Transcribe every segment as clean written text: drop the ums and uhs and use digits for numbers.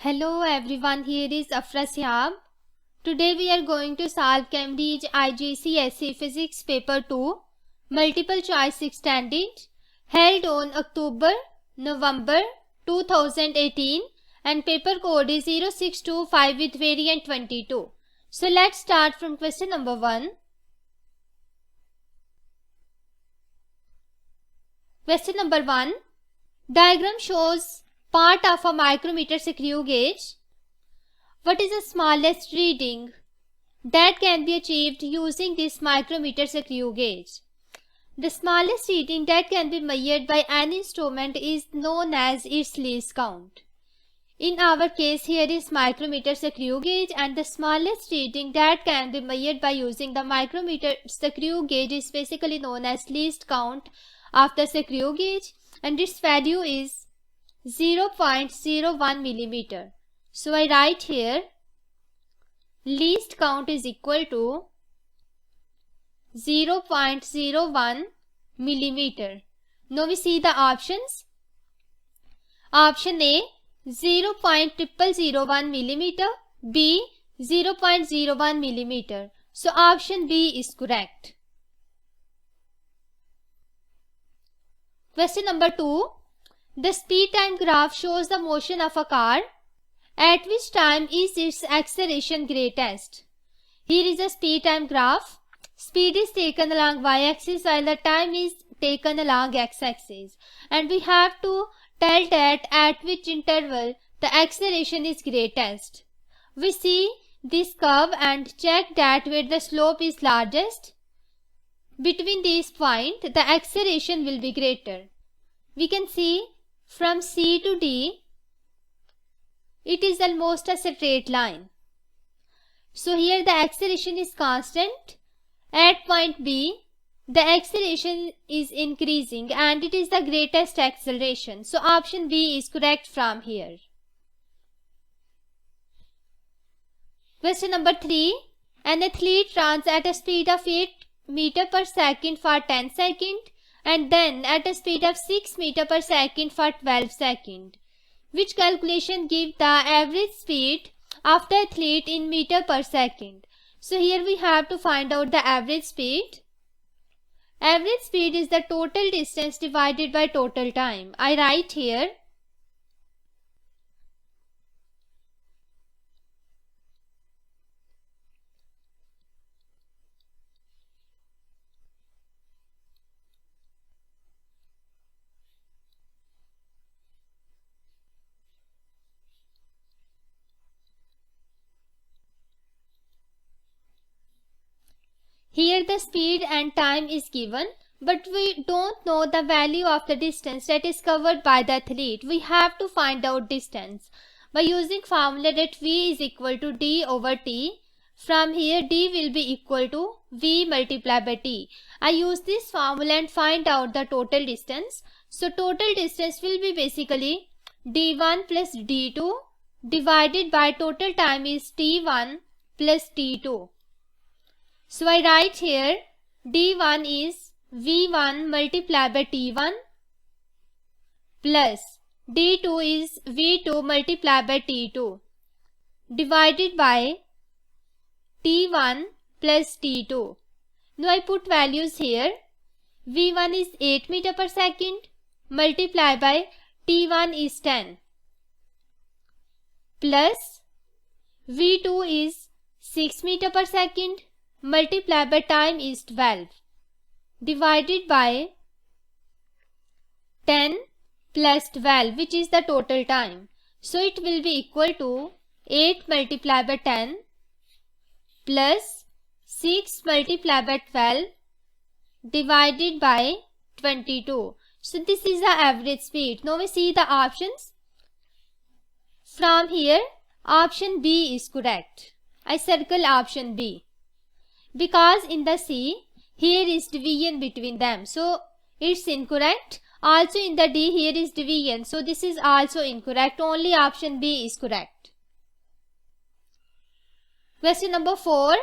Hello everyone, here is Afra Siab. Today we are going to solve Cambridge IGCSE Physics Paper 2 Multiple Choice Extended held on October-November 2018 and paper code is 0625 with variant 22. So let's start from question number 1. Question number 1. Diagram shows part of a micrometer screw gauge. What is the smallest reading that can be achieved using this micrometer screw gauge? The smallest reading that can be measured by any instrument is known as its least count. In our case, here is micrometer screw gauge, and the smallest reading that can be measured by using the micrometer screw gauge is basically known as least count of the screw gauge, and its value is 0.01 millimeter. So I write here least count is equal to 0.01 millimeter. Now we see the options. Option A 0.0001 millimeter, B 0.01 millimeter. So option B is correct. Question number 2. The speed time graph shows the motion of a car. At which time is its acceleration greatest? Here is a speed time graph. Speed is taken along y-axis while the time is taken along x-axis. And we have to tell that at which interval the acceleration is greatest. We see this curve and check that where the slope is largest. Between these points, the acceleration will be greater. We can see from C to D, it is almost a straight line. So here the acceleration is constant. At point B, the acceleration is increasing and it is the greatest acceleration. So option B is correct from here. Question number 3. An athlete runs at a speed of 8 meters per second for 10 seconds and then at a speed of 6 meters per second for 12 seconds. Which calculation gives the average speed of the athlete in meter per second? So here we have to find out the average speed. Average speed is the total distance divided by total time. I write here here the speed and time is given, but we don't know the value of the distance that is covered by the athlete. We have to find out distance by using formula that V is equal to D over T. From here D will be equal to V multiplied by T. I use this formula and find out the total distance. So total distance will be basically D1 plus D2 divided by total time is T1 plus T2. So I write here D1 is V1 multiplied by T1 plus D2 is V2 multiplied by T2 divided by T1 plus T2. Now I put values here. V1 is 8 meters per second multiplied by T1 is 10 plus V2 is 6 meters per second multiplied by time is 12 divided by 10 plus 12, which is the total time. So it will be equal to 8 multiplied by 10 plus 6 multiplied by 12 divided by 22. So this is the average speed. Now we see the options. From here option B is correct. I circle option B. Because in the C, here is division between them. So it's incorrect. Also in the D, here is division. So this is also incorrect. Only option B is correct. Question number 4.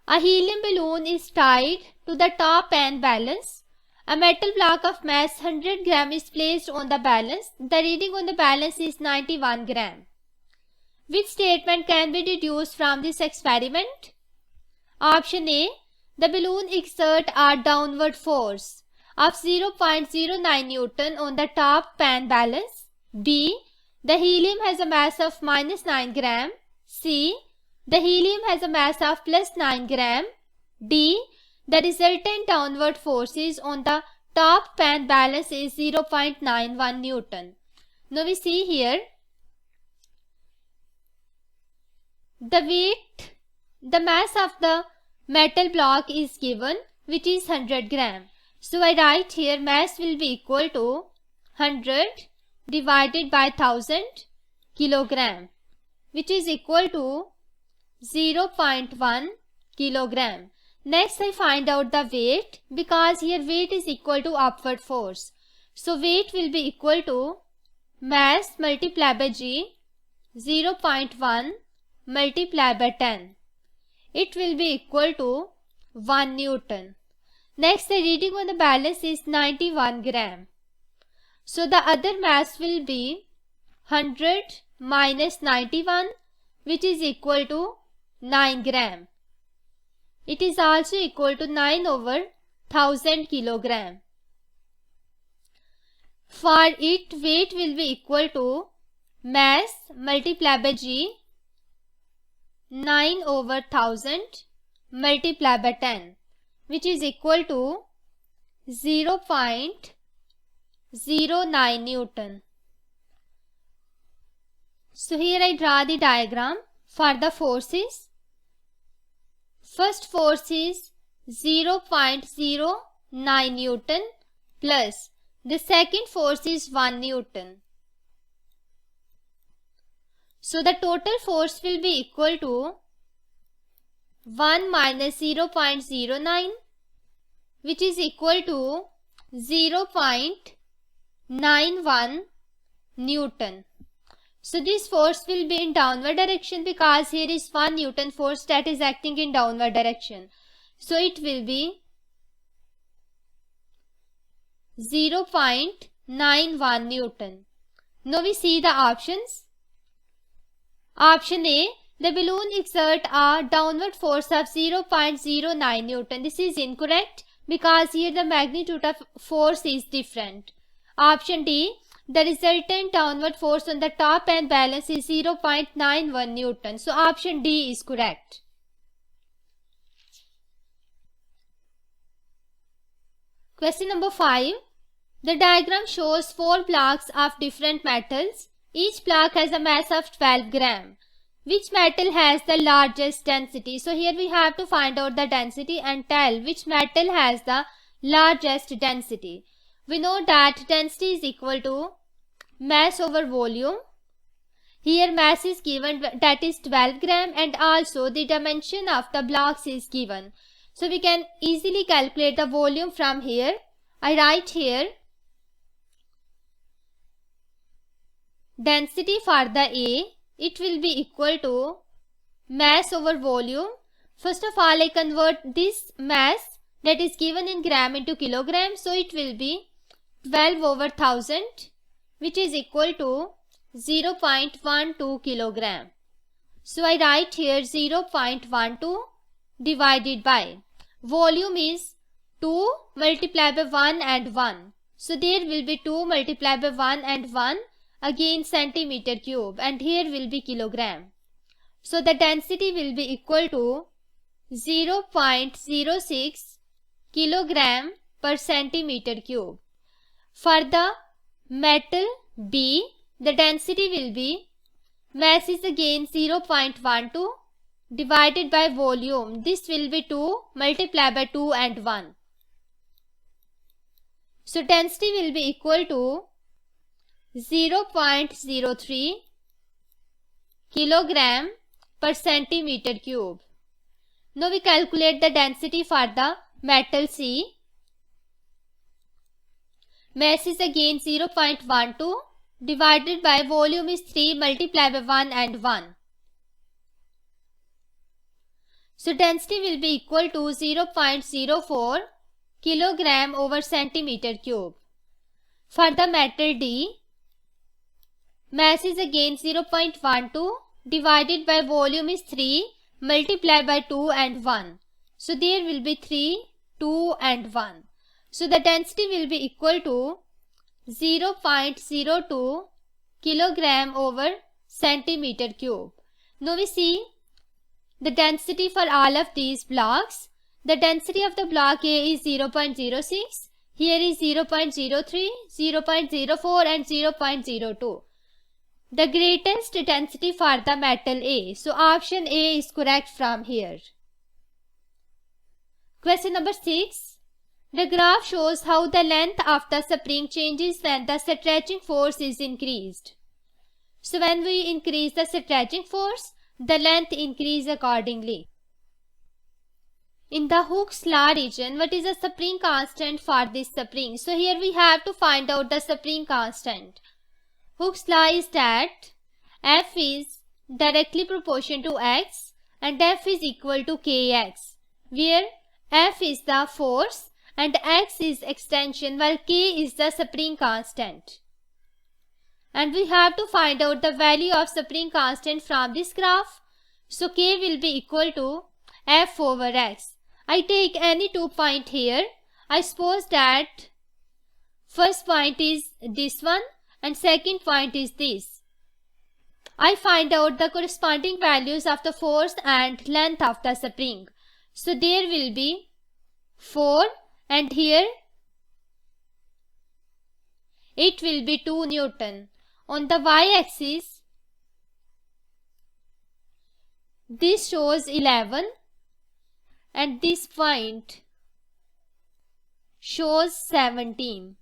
A helium balloon is tied to the top and balance. A metal block of mass 100 gram is placed on the balance. The reading on the balance is 91 gram. Which statement can be deduced from this experiment? Option A. The balloon exerts a downward force of 0.09 Newton on the top pan balance. B. The helium has a mass of -9 gram. C. The helium has a mass of +9 gram. D. The resultant downward forces on the top pan balance is 0.91 Newton. Now we see here the mass of the metal block is given, which is 100 gram. So I write here mass will be equal to 100 divided by 1000 kilogram, which is equal to 0.1 kilogram. Next I find out the weight, because here weight is equal to upward force. So weight will be equal to mass multiplied by G, 0.1 multiplied by 10. It will be equal to 1 Newton. Next the reading on the balance is 91 gram. So the other mass will be 100 minus 91, which is equal to 9 gram. It is also equal to 9 over 1000 kilogram. For it, weight will be equal to mass multiplied by G, 9 over 1000 multiplied by 10, which is equal to 0.09 Newton. So here I draw the diagram for the forces. First force is 0.09 Newton plus the second force is 1 Newton. So the total force will be equal to 1 minus 0.09, which is equal to 0.91 Newton. So this force will be in downward direction, because here is 1 Newton force that is acting in downward direction. So it will be 0.91 Newton. Now we see the options. Option A. The balloon exerts a downward force of 0.09 Newton. This is incorrect, because here the magnitude of force is different. Option D. The resultant downward force on the top and balance is 0.91 Newton. So option D is correct. Question number 5. The diagram shows 4 blocks of different metals. Each block has a mass of 12 gram. Which metal has the largest density? So here we have to find out the density and tell which metal has the largest density. We know that density is equal to mass over volume. Here mass is given, that is 12 gram, and also the dimension of the blocks is given. So we can easily calculate the volume from here. I write here density for the A. It will be equal to mass over volume. First of all, I convert this mass that is given in gram into kilogram. So it will be 12 over 1000, which is equal to 0.12 kilogram. So I write here 0.12 divided by volume is 2 multiplied by 1 and 1. So there will be 2 multiplied by 1 and 1, again centimeter cube, and here will be kilogram. So the density will be equal to 0.06 kilogram per centimeter cube. For the metal B, the density will be, mass is again 0.12 divided by volume. This will be 2 multiplied by 2 and 1. So density will be equal to 0.03 kilogram per centimeter cube. Now we calculate the density for the metal C. Mass is again 0.12 divided by volume is 3 multiplied by 1 and 1. So density will be equal to 0.04 kilogram over centimeter cube. For the metal D, mass is again 0.12 divided by volume is 3 multiplied by 2 and 1. So there will be 3, 2 and 1. So the density will be equal to 0.02 kilogram over centimeter cube. Now we see the density for all of these blocks. The density of the block A is 0.06, here is 0.03, 0.04 and 0.02. The greatest density for the metal A. So option A is correct from here. Question number 6. The graph shows how the length of the spring changes when the stretching force is increased. So when we increase the stretching force, the length increases accordingly. In the Hooke's law region, what is the spring constant for this spring? So here we have to find out the spring constant. Hooke's law is that F is directly proportional to X and F is equal to Kx, where F is the force and X is extension while K is the spring constant. And we have to find out the value of spring constant from this graph. So K will be equal to F over X. I take any 2 points here. I suppose that first point is this one and second point is this. I find out the corresponding values of the force and length of the spring. So there will be 4 and here it will be 2 Newton. On the y-axis, this shows 11 and this point shows 17.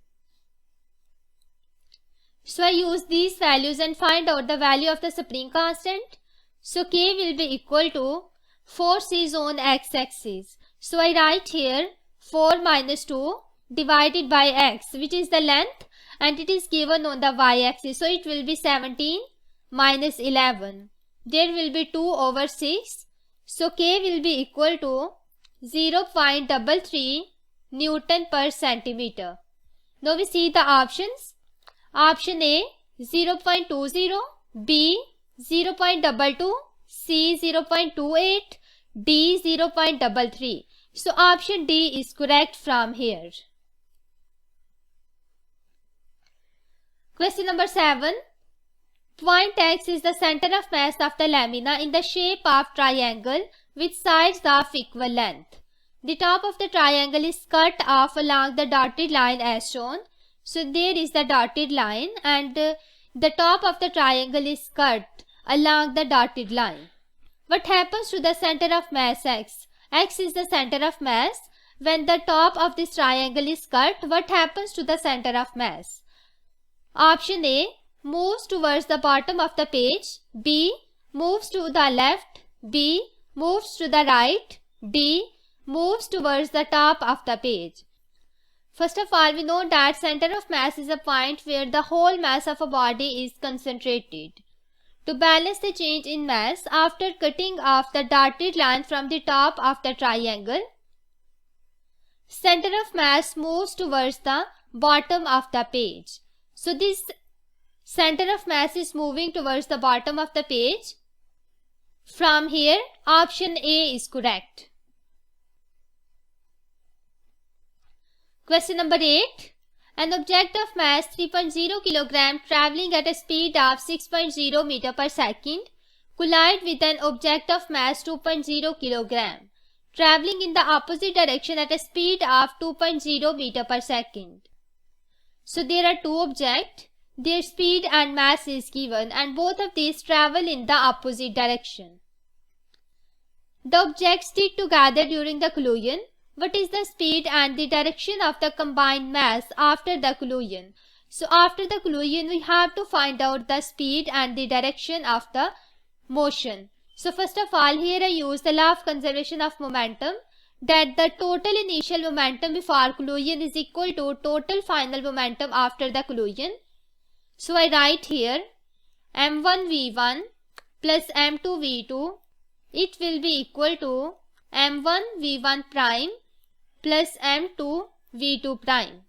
So I use these values and find out the value of the spring constant. So K will be equal to force is on x-axis. So I write here 4 minus 2 divided by x, which is the length, and it is given on the y-axis. So it will be 17 minus 11. There will be 2 over 6. So K will be equal to 0.33 Newton per centimeter. Now we see the options. Option A 0.20, B 0.22, C 0.28, D 0.33. So option D is correct from here. Question number 7. Point X is the center of mass of the lamina in the shape of triangle with sides of equal length. The top of the triangle is cut off along the dotted line as shown. So there is the dotted line and the top of the triangle is cut along the dotted line. What happens to the center of mass X? X is the center of mass. When the top of this triangle is cut, what happens to the center of mass? Option A moves towards the bottom of the page, B moves to the left, B moves to the right, D moves towards the top of the page. First of all, we know that center of mass is a point where the whole mass of a body is concentrated. To balance the change in mass after cutting off the dotted line from the top of the triangle, center of mass moves towards the bottom of the page. So this center of mass is moving towards the bottom of the page. From here, option A is correct. Question number 8. An object of mass 3.0 kg traveling at a speed of 6.0 meter per second collide with an object of mass 2.0 kg traveling in the opposite direction at a speed of 2.0 meter per second. So there are two objects, their speed and mass is given and both of these travel in the opposite direction. The objects stick together during the collision. What is the speed and the direction of the combined mass after the collision? So after the collision, we have to find out the speed and the direction of the motion. So first of all, here I use the law of conservation of momentum, that the total initial momentum before collision is equal to total final momentum after the collision. So I write here m1v1 plus m2v2, it will be equal to m1v1 prime plus m2v2 prime.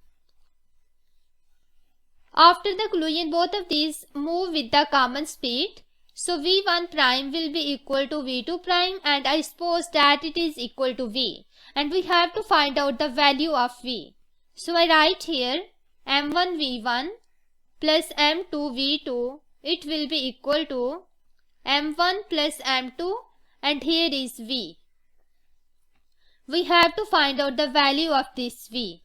After the collision, both of these move with the common speed. So V1 prime will be equal to V2 prime, and I suppose that it is equal to V. And we have to find out the value of V. So I write here M1 V1 plus M2 V2. It will be equal to M1 plus M2, and here is V. We have to find out the value of this V.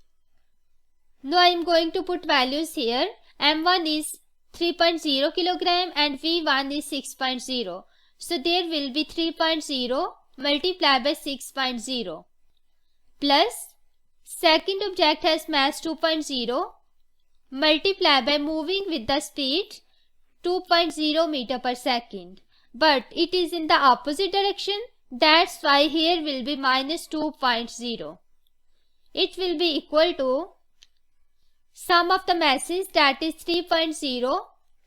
Now I am going to put values here. M1 is 3.0 kilogram and V1 is 6.0. So there will be 3.0 multiplied by 6.0 plus second object has mass 2.0 multiplied by moving with the speed 2.0 meter per second. But it is in the opposite direction. That's why here will be minus 2.0. It will be equal to sum of the masses, that is 3.0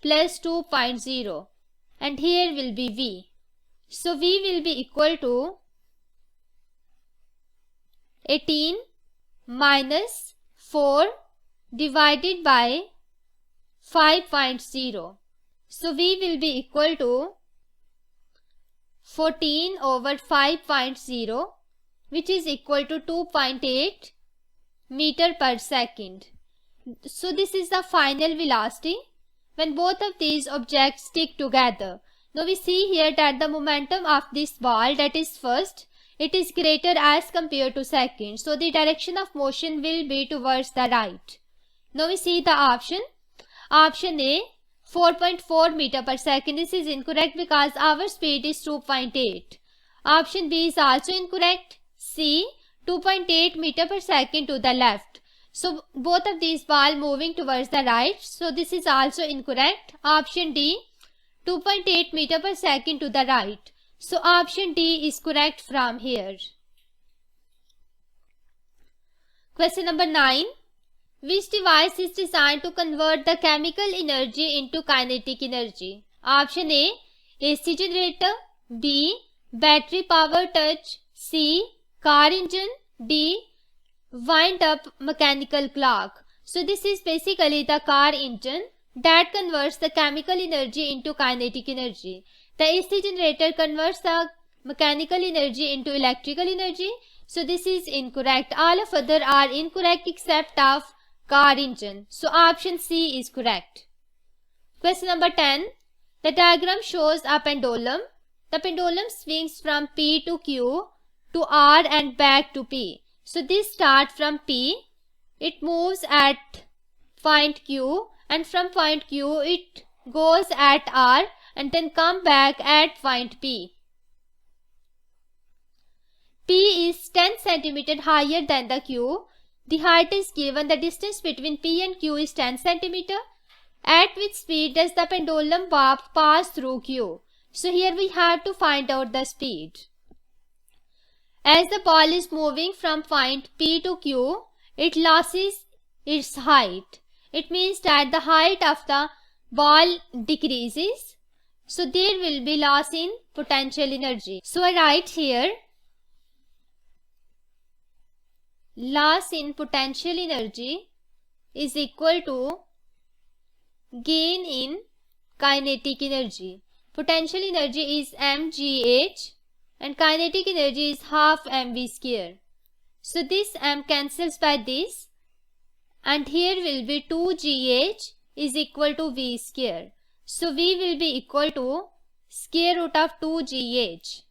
plus 2.0, and here will be V. So V will be equal to 18 minus 4 divided by 5.0. So V will be equal to 14 over 5.0, which is equal to 2.8 meter per second. So this is the final velocity when both of these objects stick together. Now we see here that the momentum of this ball, that is first, it is greater as compared to second. So the direction of motion will be towards the right. Now we see the option. Option A, 4.4 meter per second. This is incorrect because our speed is 2.8. Option B is also incorrect. C, 2.8 meter per second to the left. So both of these balls moving towards the right. So this is also incorrect. Option D, 2.8 meter per second to the right. So option D is correct from here. Question number 9. Which device is designed to convert the chemical energy into kinetic energy? Option A, AC generator. B, battery power touch. C, car engine. D, wind up mechanical clock. So this is basically the car engine that converts the chemical energy into kinetic energy. The AC generator converts the mechanical energy into electrical energy. So this is incorrect. All of other are incorrect except of car engine. So option C is correct. Question number 10. The diagram shows a pendulum. The pendulum swings from P to Q to R and back to P. So this starts from P, it moves at point Q, and from point Q it goes at R and then come back at point P. P is 10 cm higher than the Q. The height is given. The distance between P and Q is 10 cm. At which speed does the pendulum pass through Q? So here we have to find out the speed. As the ball is moving from point P to Q, it loses its height. It means that the height of the ball decreases. So there will be loss in potential energy. So I write here loss in potential energy is equal to gain in kinetic energy. Potential energy is mgh and kinetic energy is half mv square. So this m cancels by this, and here will be 2gh is equal to v square. So v will be equal to square root of 2gh.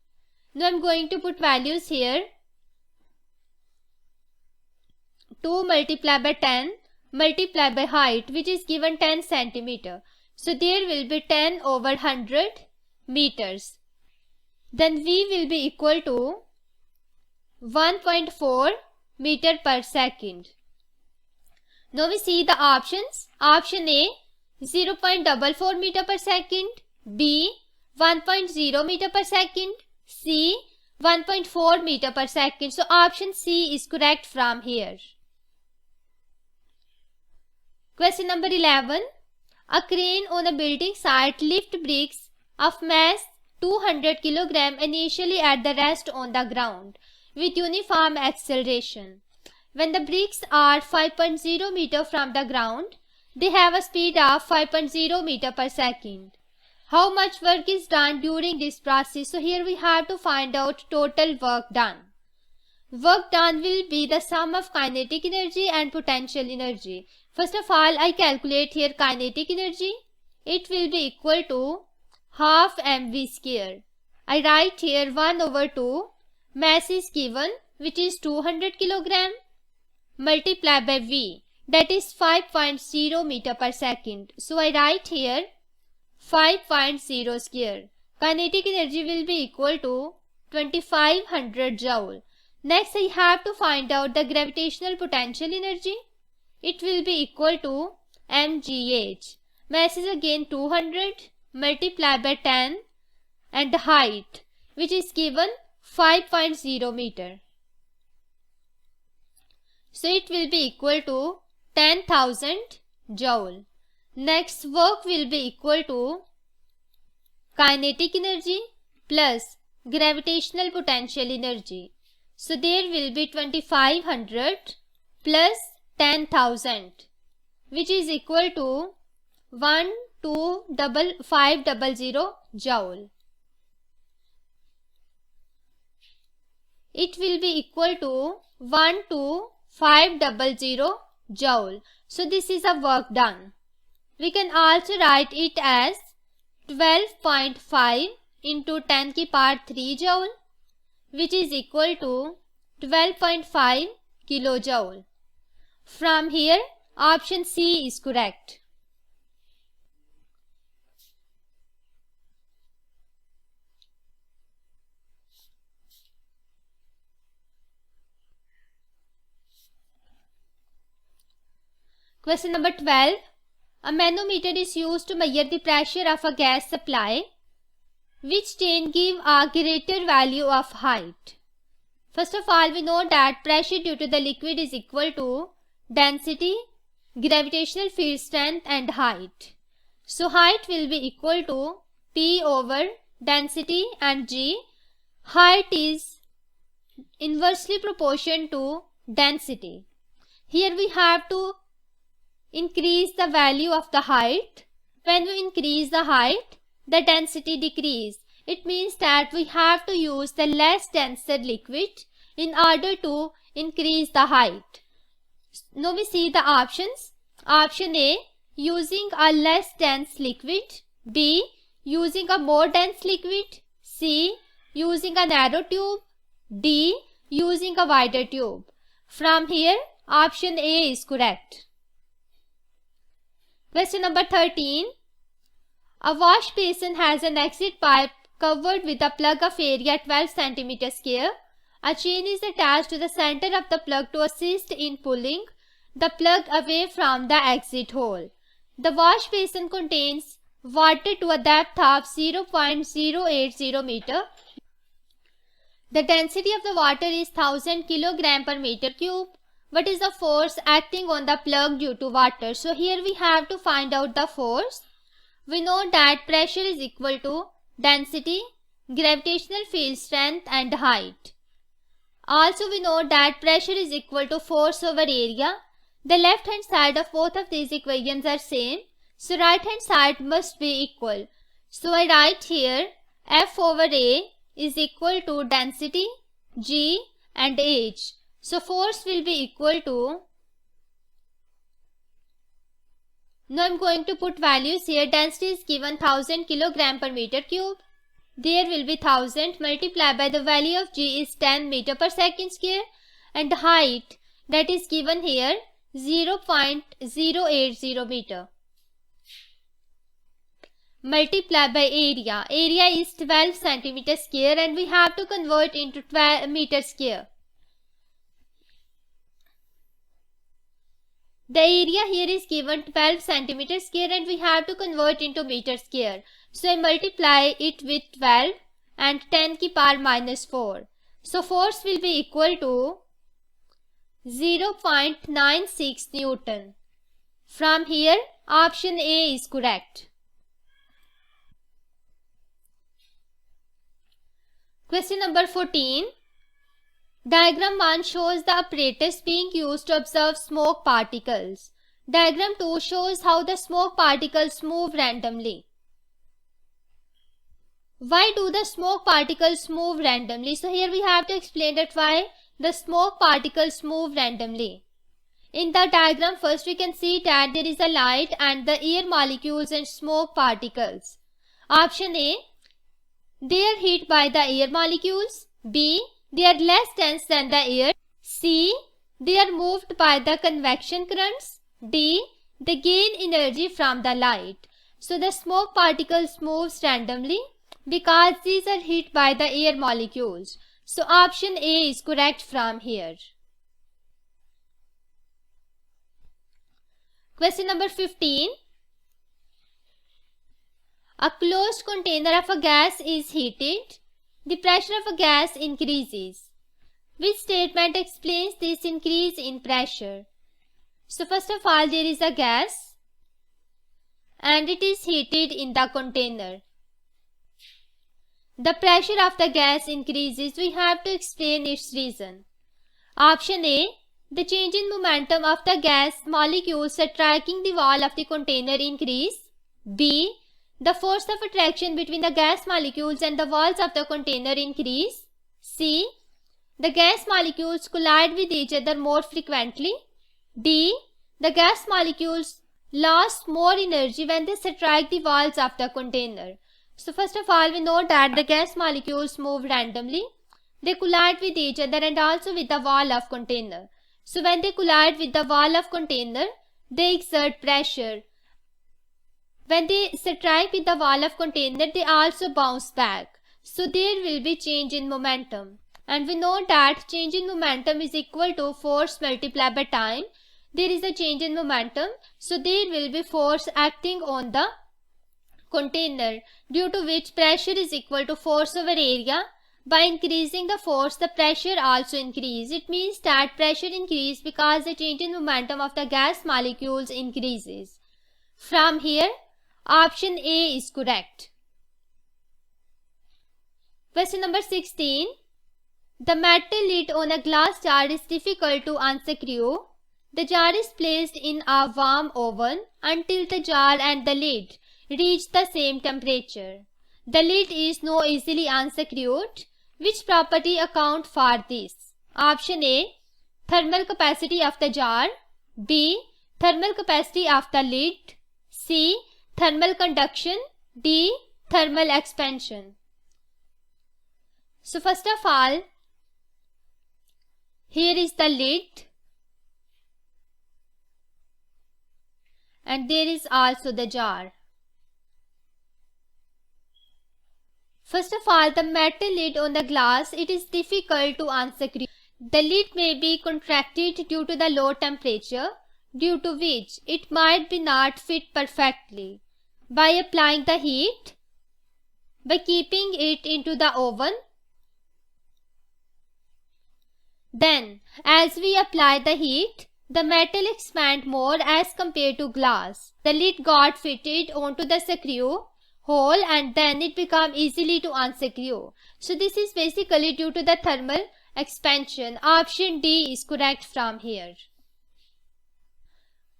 Now I am going to put values here. 2 multiplied by 10 multiplied by height, which is given 10 centimeter. So there will be 10 over 100 meters. Then V will be equal to 1.4 meter per second. Now we see the options. Option A, 0.44 meter per second. B, 1.0 meter per second. C, 1.4 meter per second. So option C is correct from here. Question number 11. A crane on a building site lifts bricks of mass 200 kg initially at the rest on the ground with uniform acceleration. When the bricks are 5.0 meter from the ground, they have a speed of 5.0 meter per second. How much work is done during this process? So here we have to find out total work done. Work done will be the sum of kinetic energy and potential energy. First of all, I calculate here kinetic energy. It will be equal to half mv square. I write here 1 over 2. Mass is given, which is 200 kilogram, multiplied by v, that is 5.0 meter per second. So I write here 5.0 square. Kinetic energy will be equal to 2500 joule. Next, I have to find out the gravitational potential energy. It will be equal to mgh. Mass is again 200 multiplied by 10 and the height, which is given 5.0 meter. So it will be equal to 10,000 joule. Next, work will be equal to kinetic energy plus gravitational potential energy. So there will be 2500 plus 10,000, which is equal to 12500 joule. It will be equal to 12500 joule. So this is a work done. We can also write it as 12.5 into 10 की power 3 joule, which is equal to 12.5 kilojoule. From here, option C is correct. Question number 12. A manometer is used to measure the pressure of a gas supply. Which chain give a greater value of height? First of all, we know that pressure due to the liquid is equal to density, gravitational field strength and height. So height will be equal to P over density and G. Height is inversely proportional to density. Here we have to increase the value of the height. When we increase the height, the density decrease. It means that we have to use the less denser liquid in order to increase the height. Now we see the options. Option A, using a less dense liquid. B, using a more dense liquid. C, using a narrow tube. D, using a wider tube. From here, option A is correct. Question number 13. A wash basin has an exit pipe covered with a plug of area 12 cm square. A chain is attached to the center of the plug to assist in pulling the plug away from the exit hole. The wash basin contains water to a depth of 0.080 meter. The density of the water is 1000 kg per meter cube. What is the force acting on the plug due to water? So here we have to find out the force. We know that pressure is equal to density, gravitational field strength and height. Also we know that pressure is equal to force over area. The left hand side of both of these equations are same. So right hand side must be equal. So I write here F over A is equal to density, G and H. So force will be equal to, now I am going to put values here. Density is given 1000 kg per meter cube. There will be 1000 multiplied by the value of G is 10 meter per second square and the height that is given here 0.080 meter. Multiplied by area. Area is 12 centimeter square and we have to convert into 12 meter square. The area here is given 12 centimeter square and we have to convert into meter square. So I multiply it with 12 and 10 की power minus 4. So force will be equal to 0.96 Newton. From here, option A is correct. Question number 14. Diagram 1 shows the apparatus being used to observe smoke particles. Diagram 2 shows how the smoke particles move randomly. Why do the smoke particles move randomly? So here we have to explain that why the smoke particles move randomly. In the diagram, first we can see that there is a light and the air molecules and smoke particles. Option A, they are hit by the air molecules. B, they are less dense than the air. C, they are moved by the convection currents. D, they gain energy from the light. So the smoke particles moves randomly because these are hit by the air molecules. So option A is correct from here. Question number 15. A closed container of a gas is heated. The pressure of a gas increases. Which statement explains this increase in pressure? So first of all, there is a gas and it is heated in the container. The pressure of the gas increases. We have to explain its reason. Option A, the change in momentum of the gas molecules striking the wall of the container increase. B, the force of attraction between the gas molecules and the walls of the container increase. C, the gas molecules collide with each other more frequently. D, the gas molecules lost more energy when they strike the walls of the container. So first of all, we know that the gas molecules move randomly. They collide with each other and also with the wall of container. So when they collide with the wall of container, they exert pressure. When they strike with the wall of container, they also bounce back. So there will be change in momentum. And we know that change in momentum is equal to force multiplied by time. There is a change in momentum. So there will be force acting on the container, due to which pressure is equal to force over area. By increasing the force, the pressure also increases. It means that pressure increases because the change in momentum of the gas molecules increases. From here, option A is correct. Question number 16. The metal lid on a glass jar is difficult to unscrew. The jar is placed in a warm oven until the jar and the lid reach the same temperature. The lid is now easily unscrewed. Which property account for this? Option A, thermal capacity of the jar. B, thermal capacity of the lid. C, thermal conduction. D, thermal expansion. So first of all, here is the lid and there is also the jar. First of all, the metal lid on the glass, it is difficult to unscrew. The lid may be contracted due to the low temperature, due to which it might be not fit perfectly. By applying the heat, by keeping it into the oven, then as we apply the heat, the metal expands more as compared to glass. The lid got fitted onto the screw hole and then it becomes easily to unscrew. So this is basically due to the thermal expansion. Option D is correct from here.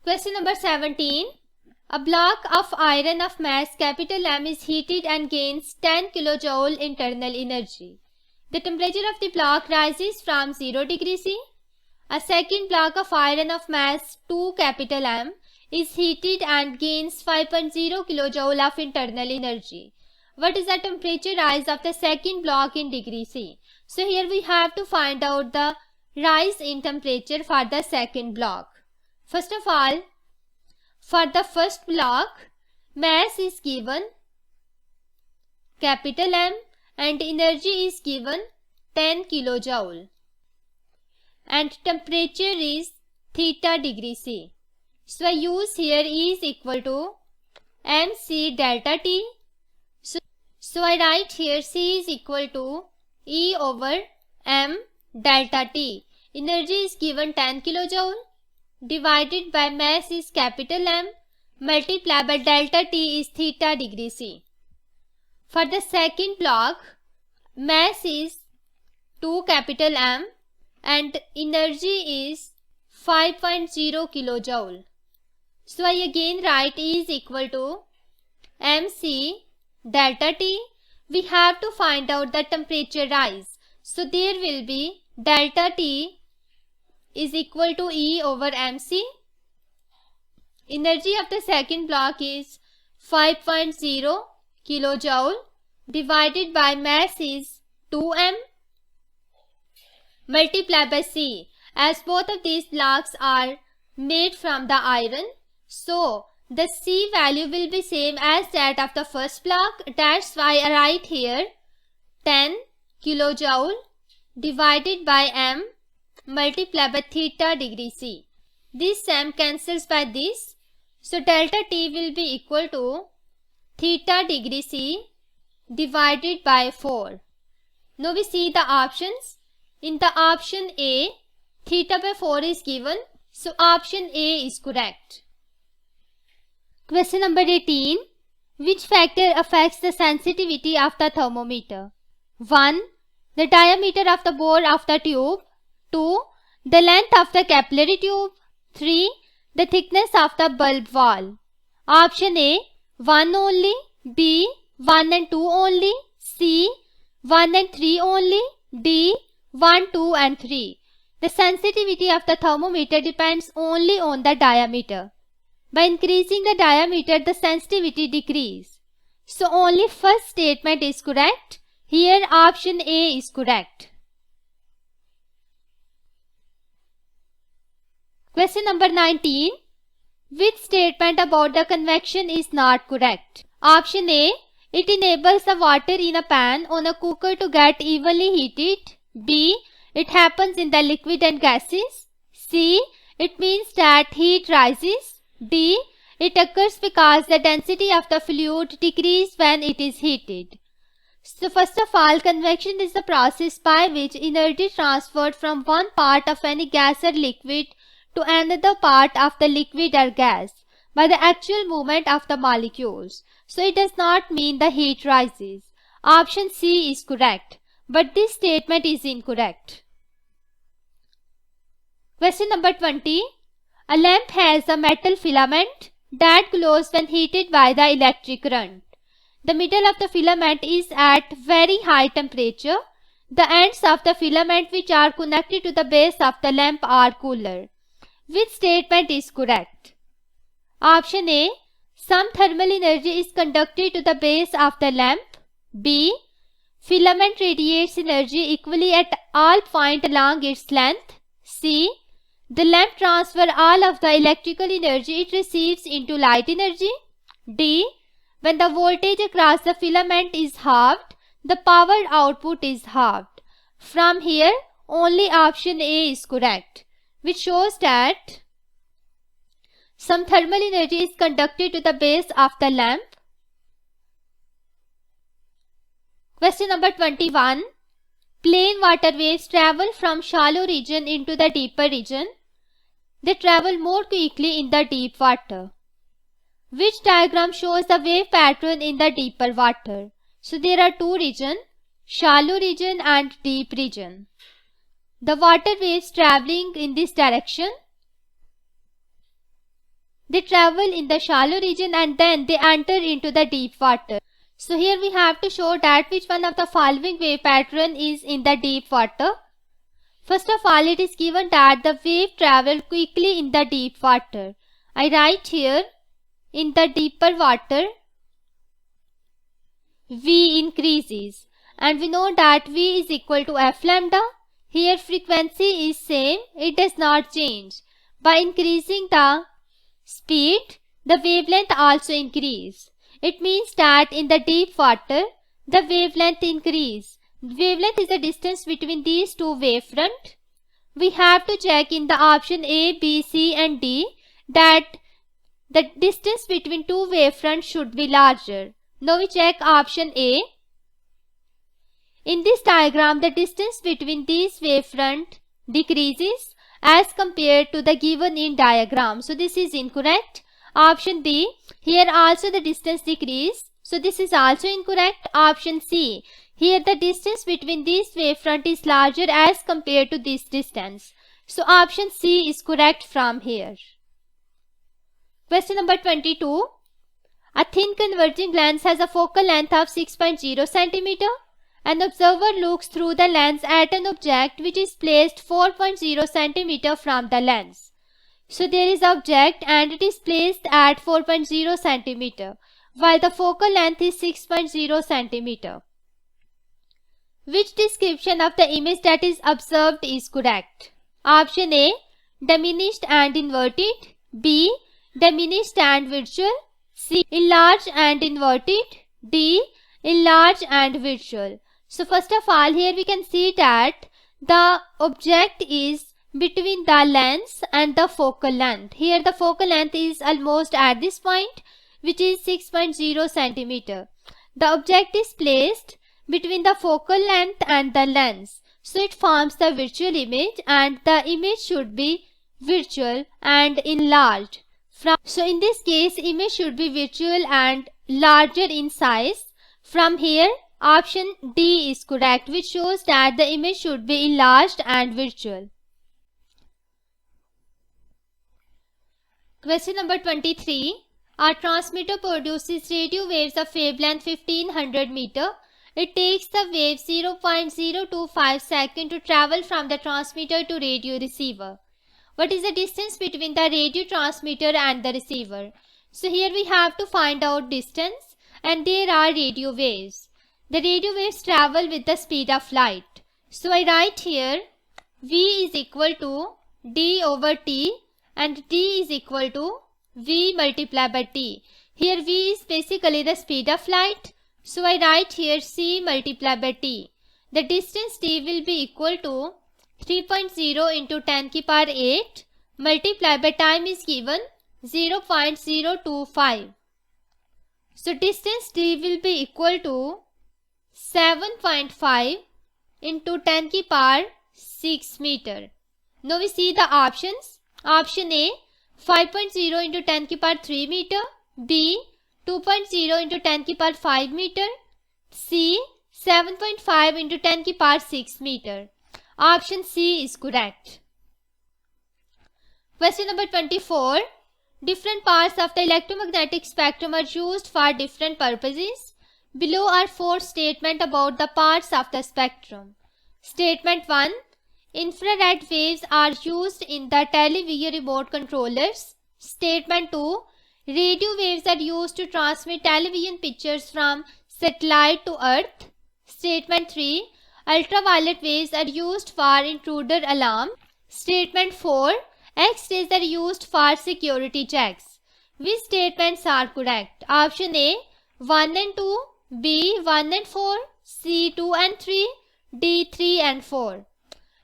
Question number 17. A block of iron of mass capital M is heated and gains 10 kJ internal energy. The temperature of the block rises from 0 degrees C. A second block of iron of mass 2 capital M is heated and gains 5.0 kJ of internal energy. What is the temperature rise of the second block in degree C? So here we have to find out the rise in temperature for the second block. First of all, for the first block, mass is given capital M and energy is given 10 kJ and temperature is theta degree C. So I use here E is equal to mc delta T. So I write here C is equal to E over m delta T. Energy is given 10 kJ divided by mass is capital M multiplied by delta T is theta degree C. For the second block, mass is 2 capital M and energy is 5.0 kJ. So I again write E is equal to mc delta T. we have to find out the temperature rise. So there will be delta T is equal to E over mc. Energy of the second block is 5.0 kilojoule divided by mass is 2m multiplied by C. As both of these blocks are made from the iron, so the C value will be same as that of the first block. That's why I write here 10 kilojoule divided by m multiplied by theta degree C. This m cancels by this, so delta T will be equal to theta degree C divided by 4. Now we see the options. In the option A, theta by 4 is given, so option A is correct. Question number 18. Which factor affects the sensitivity of the thermometer? 1. The diameter of the bore of the tube. 2. The length of the capillary tube. 3. The thickness of the bulb wall. Option A, 1 only. B, 1 and 2 only. C, 1 and 3 only. D, 1, 2 and 3. The sensitivity of the thermometer depends only on the diameter. By increasing the diameter, the sensitivity decreases. So only first statement is correct. Here option A is correct. Question number 19. Which statement about the convection is not correct? Option A, it enables the water in a pan on a cooker to get evenly heated. B, it happens in the liquid and gases. C, it means that heat rises. D, it occurs because the density of the fluid decreases when it is heated. So first of all, convection is the process by which energy is transferred from one part of any gas or liquid to another part of the liquid or gas by the actual movement of the molecules. So it does not mean the heat rises. Option C is correct, but this statement is incorrect. Question number 20. A lamp has a metal filament that glows when heated by the electric current. The middle of the filament is at very high temperature. The ends of the filament which are connected to the base of the lamp are cooler. Which statement is correct? Option A, some thermal energy is conducted to the base of the lamp. B, filament radiates energy equally at all points along its length. C, the lamp transfers all of the electrical energy it receives into light energy. D, when the voltage across the filament is halved, the power output is halved. From here, only option A is correct, which shows that some thermal energy is conducted to the base of the lamp. Question number 21. Plain water waves travel from shallow region into the deeper region. They travel more quickly in the deep water. Which diagram shows the wave pattern in the deeper water? So there are two regions, shallow region and deep region. The water waves traveling in this direction, they travel in the shallow region and then they enter into the deep water. So here we have to show that which one of the following wave pattern is in the deep water. First of all, it is given that the wave travel quickly in the deep water. I write here, in the deeper water, V increases, and we know that V is equal to F lambda. Here frequency is same, it does not change. By increasing the speed, the wavelength also increase. It means that in the deep water, the wavelength increase. Wavelength is the distance between these two wavefronts. We have to check in the option A, B, C and D that the distance between two wavefronts should be larger. Now we check option A. In this diagram, the distance between these wavefronts decreases as compared to the given in diagram. So this is incorrect. Option B. Here also the distance decreases. So this is also incorrect. Option C. Here the distance between these wavefront is larger as compared to this distance. So option C is correct from here. Question number 22. A thin converging lens has a focal length of 6.0 cm. An observer looks through the lens at an object which is placed 4.0 cm from the lens. So there is an object and it is placed at 4.0 cm while the focal length is 6.0 cm. Which description of the image that is observed is correct? Option A, diminished and inverted. B, diminished and virtual. C, enlarged and inverted. D, enlarged and virtual. So first of all, here we can see that the object is between the lens and the focal length. Here the focal length is almost at this point, which is 6.0 cm. The object is placed between the focal length and the lens. So it forms the virtual image and the image should be virtual and enlarged. So in this case, image should be virtual and larger in size. From here, option D is correct, which shows that the image should be enlarged and virtual. Question number 23. Our transmitter produces radio waves of wavelength 1500 meter. It takes the wave 0.025 second to travel from the transmitter to radio receiver. What is the distance between the radio transmitter and the receiver? So here we have to find out distance, and there are radio waves. The radio waves travel with the speed of light. So I write here V is equal to D over T and D is equal to V multiplied by T. Here V is basically the speed of light. So I write here C multiplied by T. The distance T will be equal to 3.0 into 10 to the power 8 multiplied by time is given 0.025. So distance D will be equal to 7.5 into 10 to the power 6 meter. Now we see the options. Option A, 5.0 into 10 to the power 3 meter. B, 2.0 into 10 to the power 5 meter. C, 7.5 into 10 to the power 6 meter. Option C is correct. Question number 24. Different parts of the electromagnetic spectrum are used for different purposes. Below are 4 statements about the parts of the spectrum. Statement 1. Infrared waves are used in the television remote controllers. Statement 2. Radio waves are used to transmit television pictures from satellite to Earth. Statement 3. Ultraviolet waves are used for intruder alarm. Statement 4. X-rays are used for security checks. Which statements are correct? Option A, 1 and 2. B, 1 and 4. C, 2 and 3. D, 3 and 4.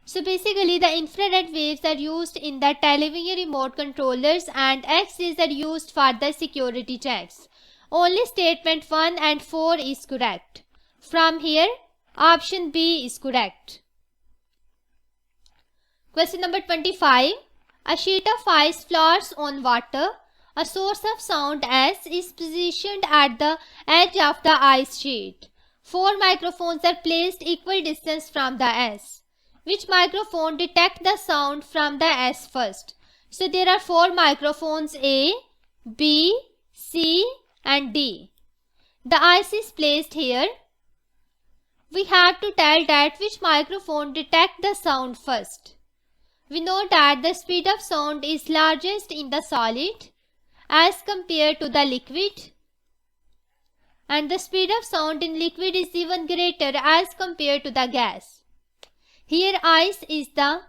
So basically the infrared waves are used in the television remote controllers and X-rays are used for the security checks. Only statement 1 and 4 is correct. From here, option B is correct. Question number 25. A sheet of ice floats on water. A source of sound S is positioned at the edge of the ice sheet. 4 microphones are placed equal distance from the S. Which microphone detects the sound from the S first? So there are 4 microphones A, B, C and D. The ice is placed here. We have to tell that which microphone detects the sound first. We know that the speed of sound is largest in the solid as compared to the liquid, and the speed of sound in liquid is even greater as compared to the gas. Here ice is the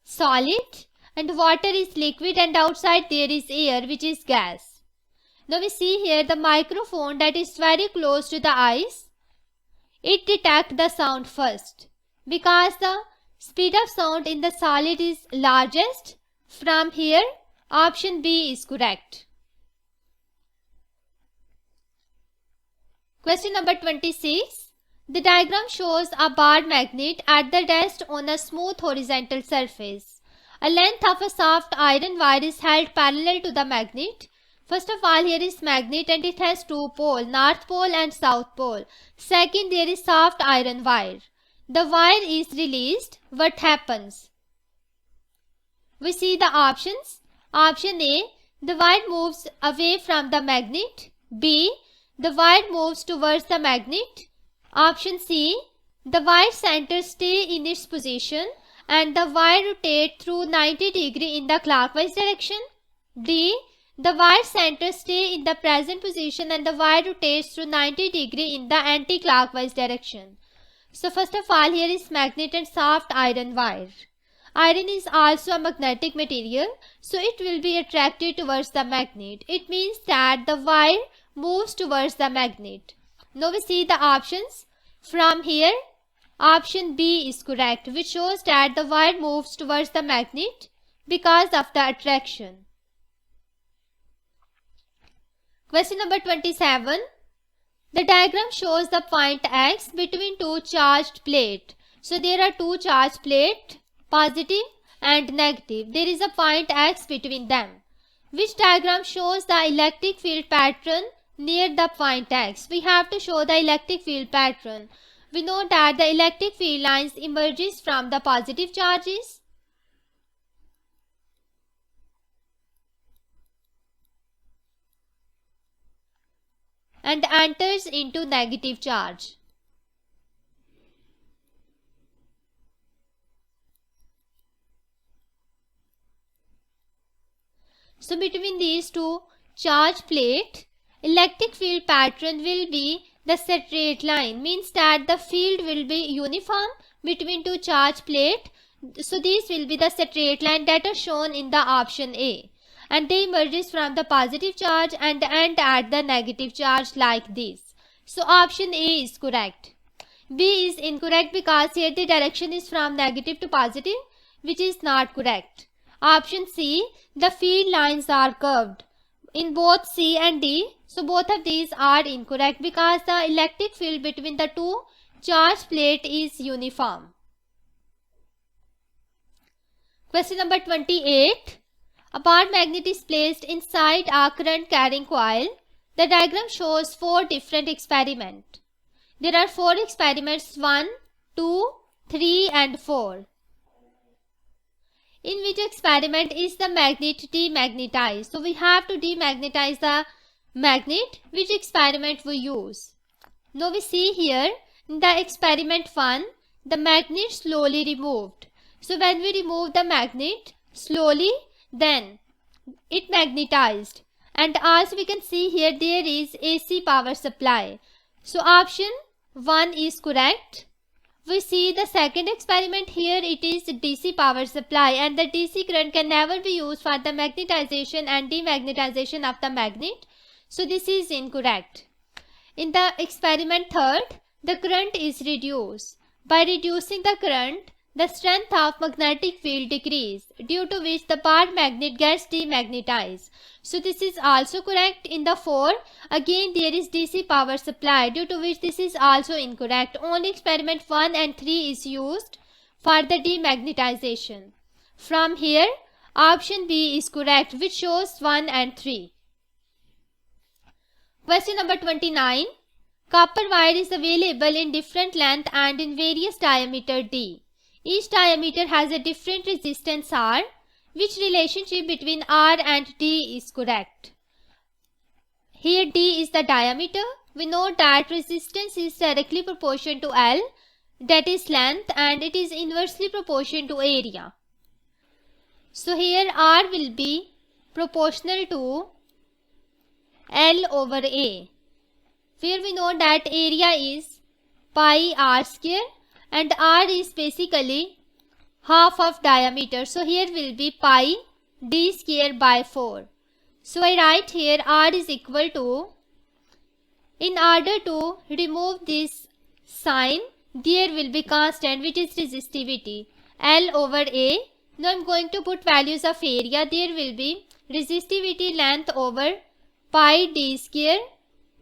solid and water is liquid, and outside there is air which is gas. Now we see here the microphone that is very close to the ice. It detects the sound first because the speed of sound in the solid is largest. From here, option B is correct. Question number 26. The diagram shows a bar magnet at the rest on a smooth horizontal surface. A length of a soft iron wire is held parallel to the magnet. First of all, here is magnet and it has 2 poles, north pole and south pole. Second, there is soft iron wire. The wire is released. What happens? We see the options. Option A, the wire moves away from the magnet. B. The wire moves towards the magnet. Option C. The wire center stay in its position and the wire rotate through 90 degree in the clockwise direction. D. The wire center stay in the present position and the wire rotates through 90 degree in the anti-clockwise direction. So first of all, here is magnet and soft iron wire. Iron is also a magnetic material, so it will be attracted towards the magnet. It means that the wire moves towards the magnet. Now we see the options. From here, option B is correct, which shows that the wire moves towards the magnet because of the attraction. Question number 27. The diagram shows the point X between two charged plates. So there are two charged plates, positive and negative. There is a point X between them. Which diagram shows the electric field pattern near the point X? We have to show the electric field pattern. We know that the electric field lines emerges from the positive charges and enters into negative charge. So between these two charge plates, electric field pattern will be the straight line, means that the field will be uniform between two charge plates. So these will be the straight line that are shown in the option A. And they emerges from the positive charge and end at the negative charge like this. So option A is correct. B is incorrect because here the direction is from negative to positive, which is not correct. Option C, the field lines are curved in both C and D. So both of these are incorrect because the electric field between the two charge plates is uniform. Question number 28. A bar magnet is placed inside a current carrying coil. The diagram shows 4 different experiments. There are 4 experiments, 1, 2, 3 and 4. In which experiment is the magnet demagnetized? So we have to demagnetize the magnet. Which experiment we use? Now we see here in the experiment 1, the magnet slowly removed. So when we remove the magnet slowly, then it magnetized, and also we can see here there is AC power supply. So option 1 is correct. We see the second experiment here, it is DC power supply, and the DC current can never be used for the magnetization and demagnetization of the magnet. So this is incorrect. In the experiment 3, the current is reduced. By reducing the current, the strength of magnetic field decreases, due to which the bar magnet gets demagnetized. So this is also correct. In the 4, again there is DC power supply, due to which this is also incorrect. Only experiment 1 and 3 is used for the demagnetization. From here, option B is correct, which shows 1 and 3. Question number 29. Copper wire is available in different length and in various diameter D. Each diameter has a different resistance R. Which relationship between R and D is correct? Here D is the diameter. We know that resistance is directly proportional to L, that is length, and it is inversely proportional to area. So here R will be proportional to L over A. Where we know that area is pi R square and R is basically half of diameter. So here will be pi D square by 4. So I write here R is equal to, in order to remove this sign, there will be constant which is resistivity L over A. Now I am going to put values of area. There will be resistivity length over pi D square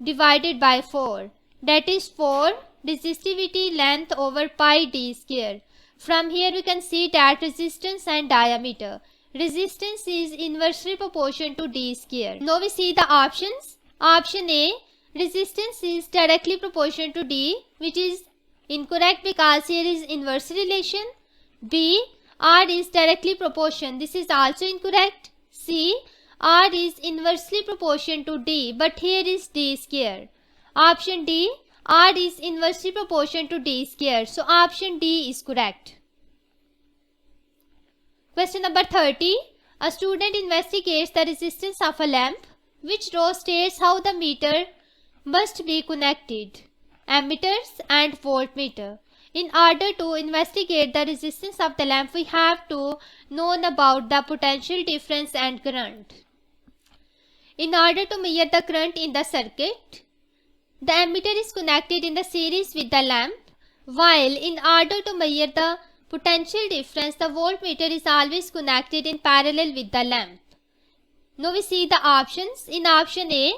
divided by 4, that is 4 resistivity length over pi D square. From here we can see that resistance and diameter. Resistance is inversely proportional to D square. Now we see the options. Option A, resistance is directly proportional to D, which is incorrect because here is inverse relation. B, R is directly proportional. This is also incorrect. C, R is inversely proportional to D, but here is D square. Option D, R is inversely proportional to D square. So option D is correct. Question number 30. A student investigates the resistance of a lamp. Which row states how the meter must be connected? Ammeters and voltmeter. In order to investigate the resistance of the lamp, we have to know about the potential difference and current. In order to measure the current in the circuit, the ammeter is connected in the series with the lamp, while in order to measure the potential difference, the voltmeter is always connected in parallel with the lamp. Now we see the options. In option A,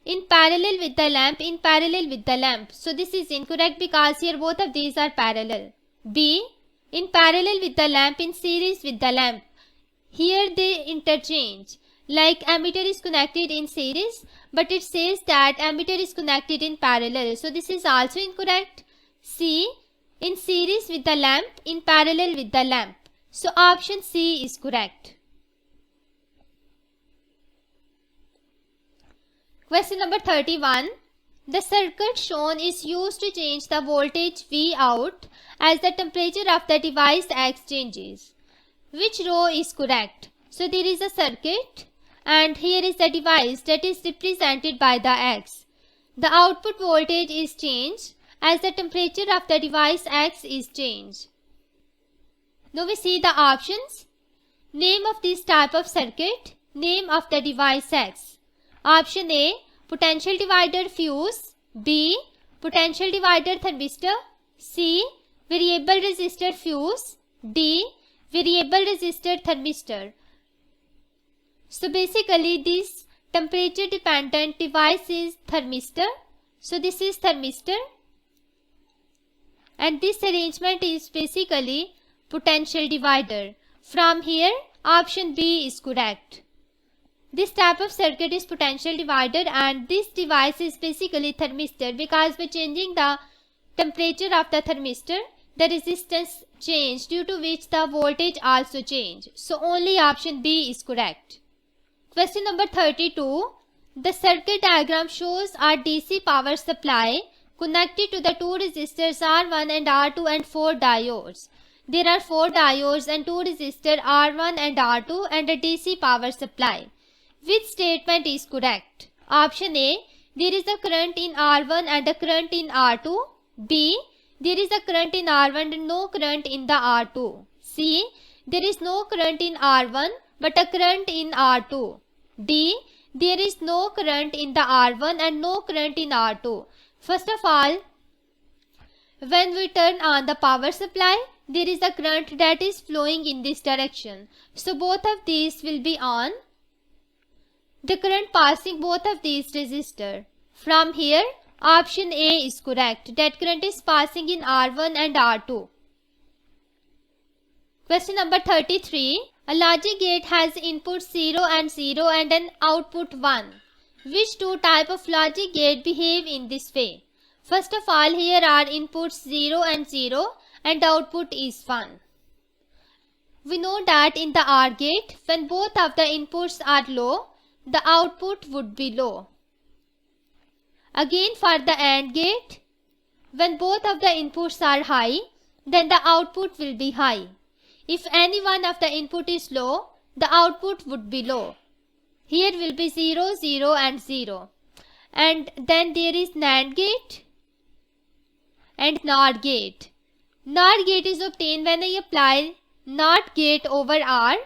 in parallel with the lamp, in parallel with the lamp. So this is incorrect because here both of these are parallel. B, in parallel with the lamp, in series with the lamp. Here they interchange. Like ammeter is connected in series, but it says that ammeter is connected in parallel. So this is also incorrect. C, in series with the lamp, in parallel with the lamp. So option C is correct. Question number 31. The circuit shown is used to change the voltage V out as the temperature of the device X changes. Which row is correct? So there is a circuit and here is the device that is represented by the X. The output voltage is changed as the temperature of the device X is changed. Now we see the options. Name of this type of circuit, name of the device X. Option A, potential divider fuse. B, potential divider thermistor. C, variable resistor fuse. D, variable resistor thermistor. So basically this temperature dependent device is thermistor. So this is thermistor. And this arrangement is basically potential divider. From here, option B is correct. This type of circuit is potential divider and this device is basically thermistor because by changing the temperature of the thermistor, the resistance change due to which the voltage also change. So only option B is correct. Question number 32. The circuit diagram shows a DC power supply connected to the two resistors R1 and R2 and 4 diodes. There are 4 diodes and 2 resistors R1 and R2 and a DC power supply. Which statement is correct? Option A, there is a current in R1 and a current in R2. B, there is a current in R1 and no current in the R2. C, there is no current in R1 but a current in R2. D, there is no current in the R1 and no current in R2. First of all, when we turn on the power supply, there is a current that is flowing in this direction. So both of these will be on. The current passing both of these resistors. From here, option A is correct. That current is passing in R1 and R2. Question number 33. A logic gate has inputs 0 and 0 and an output 1. Which two type of logic gate behave in this way? First of all, here are inputs 0 and 0 and output is 1. We know that in the OR gate, when both of the inputs are low, the output would be low. Again for the AND gate, when both of the inputs are high, then the output will be high. If any one of the input is low, the output would be low. Here will be 0, 0 and 0. And then there is NAND gate and NOR gate. NOR gate is obtained when I apply NOT gate over R.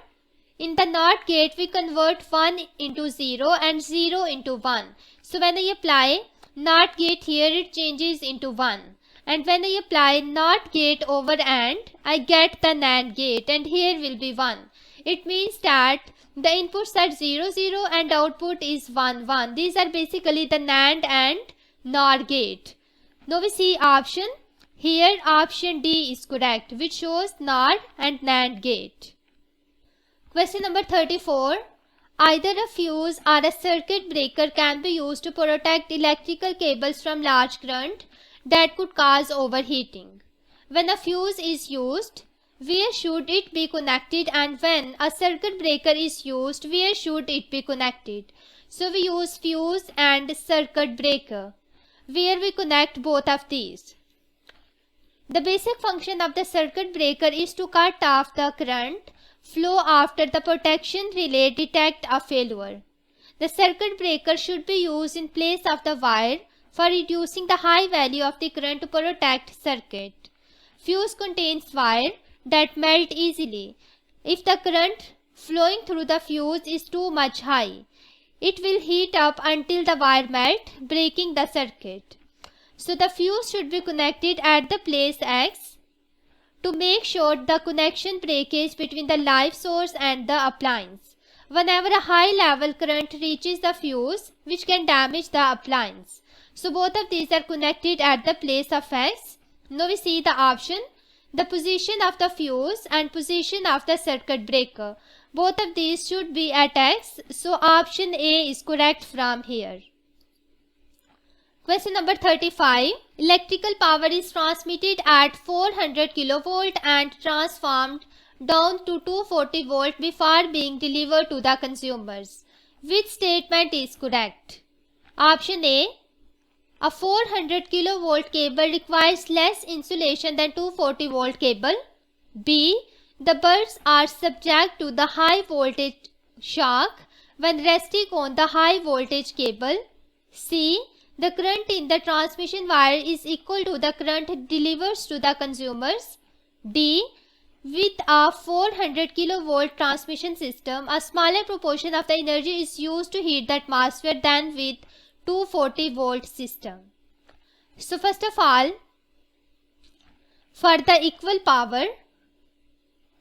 In the NOT gate, we convert 1 into 0 and 0 into 1. So when I apply NOT gate here, it changes into 1. And when I apply NOT gate over AND, I get the NAND gate and here will be 1. It means that the inputs are 0, 0 and output is 1, 1. These are basically the NAND and NOR gate. Now we see option. Here option D is correct, which shows NOR and NAND gate. Question number 34. Either a fuse or a circuit breaker can be used to protect electrical cables from large current that could cause overheating. When a fuse is used, where should it be connected, and when a circuit breaker is used, where should it be connected? So we use fuse and circuit breaker, where we connect both of these. The basic function of the circuit breaker is to cut off the current flow after the protection relay detect a failure. The circuit breaker should be used in place of the wire for reducing the high value of the current to protect circuit. Fuse contains wire that melt easily. If the current flowing through the fuse is too much high, it will heat up until the wire melt, breaking the circuit. So the fuse should be connected at the place X to make sure the connection breakage between the live source and the appliance. Whenever a high level current reaches the fuse, which can damage the appliance. So both of these are connected at the place of X. Now we see the option, the position of the fuse and position of the circuit breaker. Both of these should be at X. So option A is correct from here. Question number 35. Electrical power is transmitted at 400 kV and transformed down to 240 volt before being delivered to the consumers. Which statement is correct? Option A 400 kV cable requires less insulation than 240 volt cable. B. The bulbs are subject to the high voltage shock when resting on the high voltage cable. C. The current in the transmission wire is equal to the current delivered to the consumers. D. With a 400 kV transmission system, a smaller proportion of the energy is used to heat the atmosphere than with 240 volt system. So first of all, for the equal power,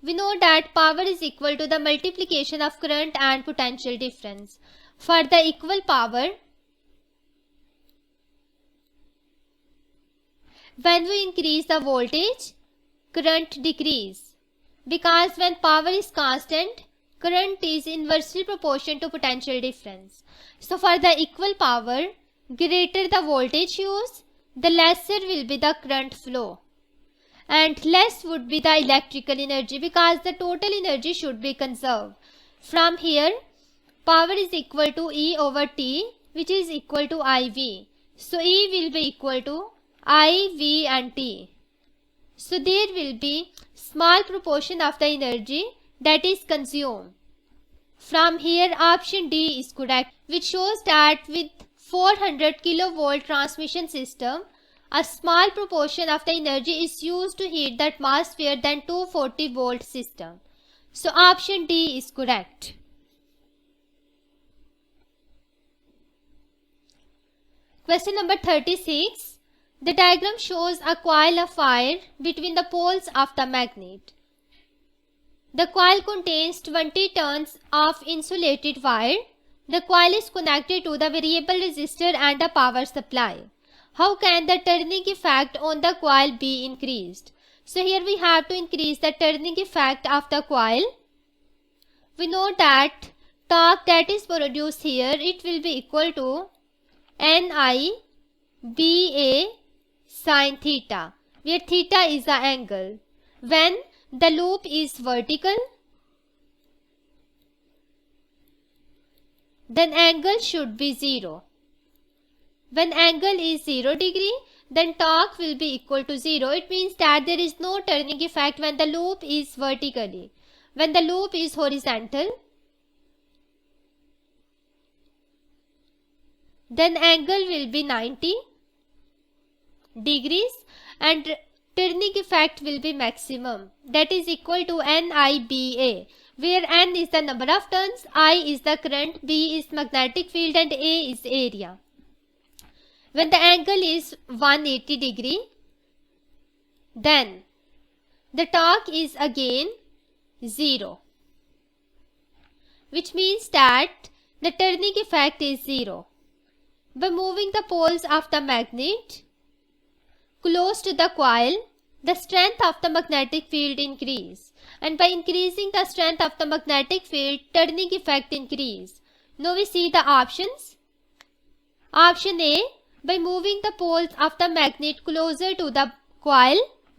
we know that power is equal to the multiplication of current and potential difference. For the equal power, when we increase the voltage, current decrease, because when power is constant, current is inversely proportional to potential difference. So for the equal power, greater the voltage used, the lesser will be the current flow, and less would be the electrical energy, because the total energy should be conserved. From here, power is equal to E over T, which is equal to IV. So E will be equal to I, V and T. So there will be small proportion of the energy that is consumed. From here, option D is correct, which shows that with 400 kV transmission system, a small proportion of the energy is used to heat the atmosphere than 240 volt system. So option D is correct. Question number 36. The diagram shows a coil of wire between the poles of the magnet. The coil contains 20 turns of insulated wire. The coil is connected to the variable resistor and a power supply. How can the turning effect on the coil be increased? So here we have to increase the turning effect of the coil. We know that torque that is produced here, it will be equal to Ni Ba sin theta, where theta is the angle. When the loop is vertical, then angle should be 0. When angle is 0 degree, then torque will be equal to 0. It means that there is no turning effect when the loop is vertically. When the loop is horizontal, then angle will be 90 degrees and turning effect will be maximum, that is equal to Niba, where N is the number of turns, I is the current, B is magnetic field and A is area. When the angle is 180 degree, then the torque is again 0, which means that the turning effect is 0. By moving the poles of the magnet close to the coil, the strength of the magnetic field increase, and by increasing the strength of the magnetic field, turning effect increase. Now we see the options. Option A, by moving the poles of the magnet closer to the coil.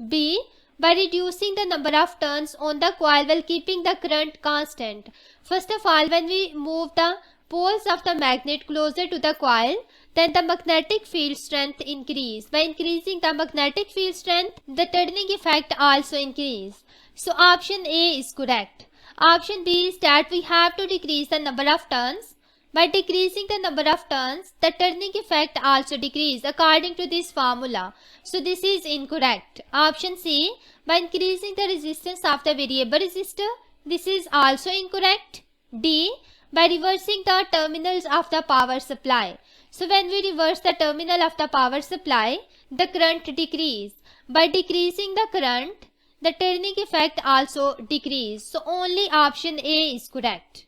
B, by reducing the number of turns on the coil while keeping the current constant. First of all, when we move the poles of the magnet closer to the coil, then the magnetic field strength increase. By increasing the magnetic field strength, the turning effect also increase. So option A is correct. Option B is that we have to decrease the number of turns. By decreasing the number of turns, the turning effect also decrease according to this formula. So this is incorrect. Option C, by increasing the resistance of the variable resistor, this is also incorrect. D, by reversing the terminals of the power supply. So when we reverse the terminal of the power supply, the current decrease. By decreasing the current, the turning effect also decrease. So only option A is correct.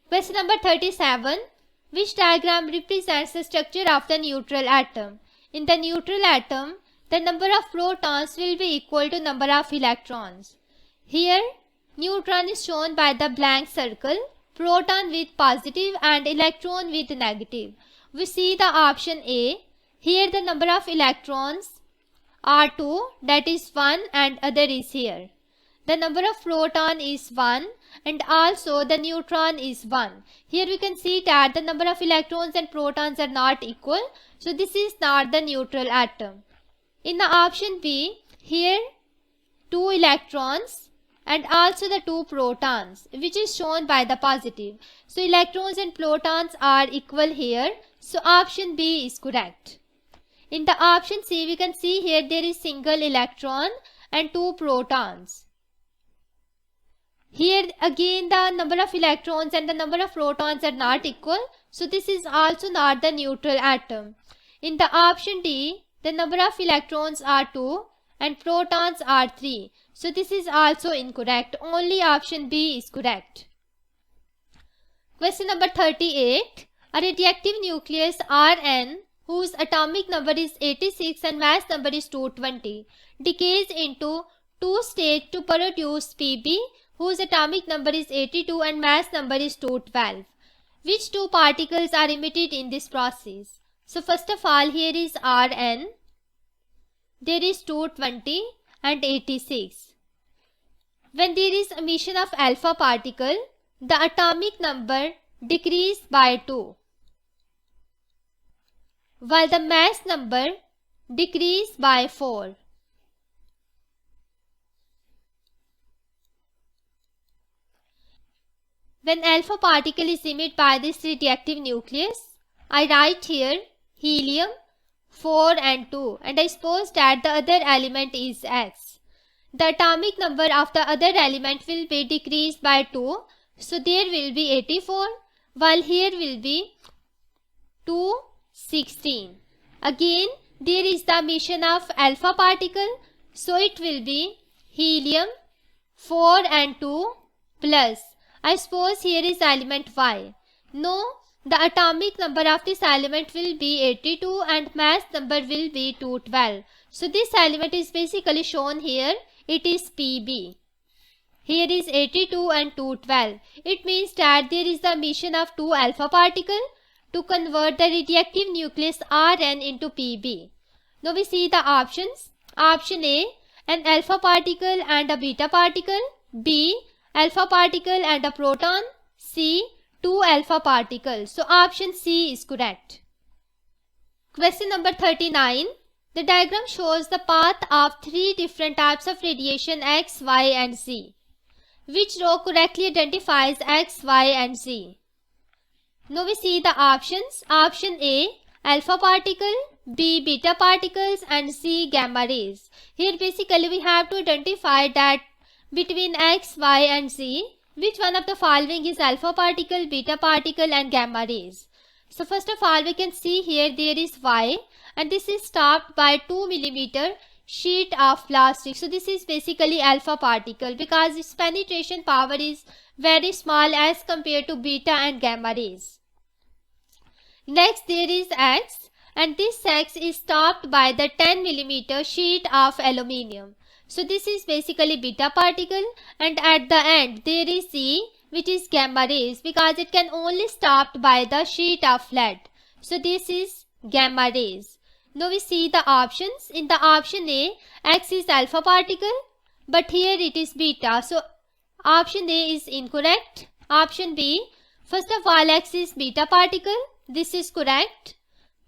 Question number 37. Which diagram represents the structure of the neutral atom? In the neutral atom, the number of protons will be equal to number of electrons. Here, neutron is shown by the blank circle, proton with positive and electron with negative. We see the option A. Here the number of electrons are 2, that is 1, and other is here. The number of proton is 1 and also the neutron is 1. Here we can see that the number of electrons and protons are not equal. So this is not the neutral atom. In the option B, here 2 electrons and also the 2 protons, which is shown by the positive. So electrons and protons are equal here. So option B is correct. In the option C, we can see here there is single electron and 2 protons. Here again the number of electrons and the number of protons are not equal. So this is also not the neutral atom. In the option D, the number of electrons are 2 and protons are 3. So this is also incorrect. Only option B is correct. Question number 38. A radioactive nucleus Rn, whose atomic number is 86 and mass number is 220, decays into 2 states to produce Pb, whose atomic number is 82 and mass number is 212. Which 2 particles are emitted in this process? So first of all, here is Rn, there is 220 and 86. When there is emission of alpha particle, the atomic number decrease by 2, while the mass number decrease by 4. When alpha particle is emitted by this radioactive nucleus, I write here helium 4 and 2, and I suppose that the other element is X. The atomic number of the other element will be decreased by 2, so there will be 84, while here will be 216. Again, there is the emission of alpha particle, so it will be helium 4 and 2 plus, I suppose here is element Y. No, the atomic number of this element will be 82 and mass number will be 212. So this element is basically shown here. It is Pb. Here is 82 and 212. It means that there is the emission of 2 alpha particle to convert the radioactive nucleus Rn into Pb. Now we see the options. Option A, an alpha particle and a beta particle. B, alpha particle and a proton. C, 2 alpha particles. So option C is correct. Question number 39. The diagram shows the path of 3 different types of radiation X, Y and Z. Which row correctly identifies X, Y and Z? Now we see the options. Option A, alpha particle, B, beta particles and C, gamma rays. Here basically we have to identify that between X, Y and Z, which one of the following is alpha particle, beta particle and gamma rays. So first of all, we can see here there is Y, and this is stopped by 2 mm sheet of plastic. So this is basically alpha particle because its penetration power is very small as compared to beta and gamma rays. Next there is X, and this X is stopped by the 10 mm sheet of aluminium. So this is basically beta particle, and at the end there is C, which is gamma rays because it can only stopped by the sheet of lead. So this is gamma rays. Now we see the options. In the option A, X is alpha particle, but here it is beta. So option A is incorrect. Option B, first of all, X is beta particle. This is correct.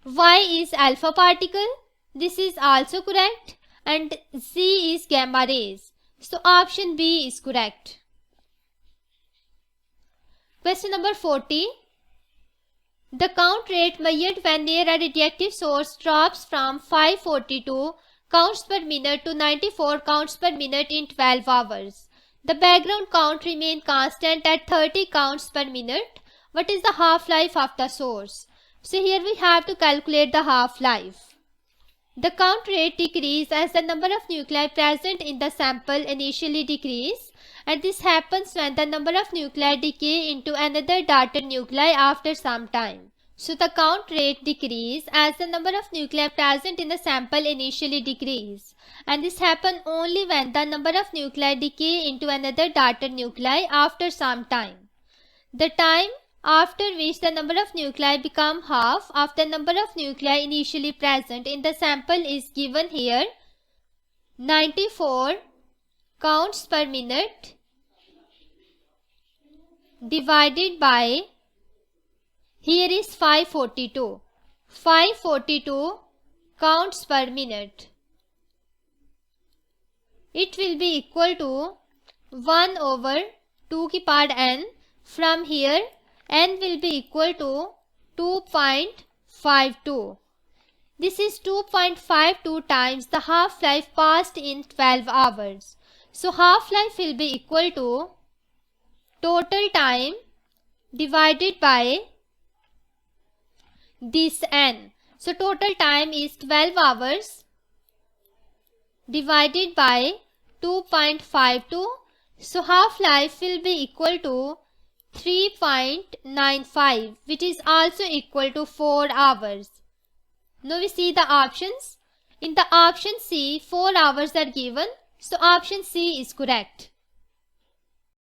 Y is alpha particle. This is also correct. And Z is gamma rays. So option B is correct. Question number 40. The count rate measured when near a radioactive source drops from 542 counts per minute to 94 counts per minute in 12 hours. The background count remains constant at 30 counts per minute. What is the half-life of the source? So here we have to calculate the half-life. The count rate decreases as the number of nuclei present in the sample initially decrease, and this happens when the number of nuclei decay into another daughter nuclei after some time. So the count rate decreases as the number of nuclei present in the sample initially decrease, and this happens only when the number of nuclei decay into another daughter nuclei after some time. The time after which the number of nuclei become half of the number of nuclei initially present in the sample is given here. 94 counts per minute divided by, here is 542. 542 counts per minute. It will be equal to 1 over 2 की power n. From here, n will be equal to 2.52. This is 2.52 times the half-life passed in 12 hours. So half-life will be equal to total time divided by this n. So total time is 12 hours divided by 2.52. So half-life will be equal to 3.95, which is also equal to 4 hours. Now we see the options. In the option C, 4 hours are given. So option C is correct.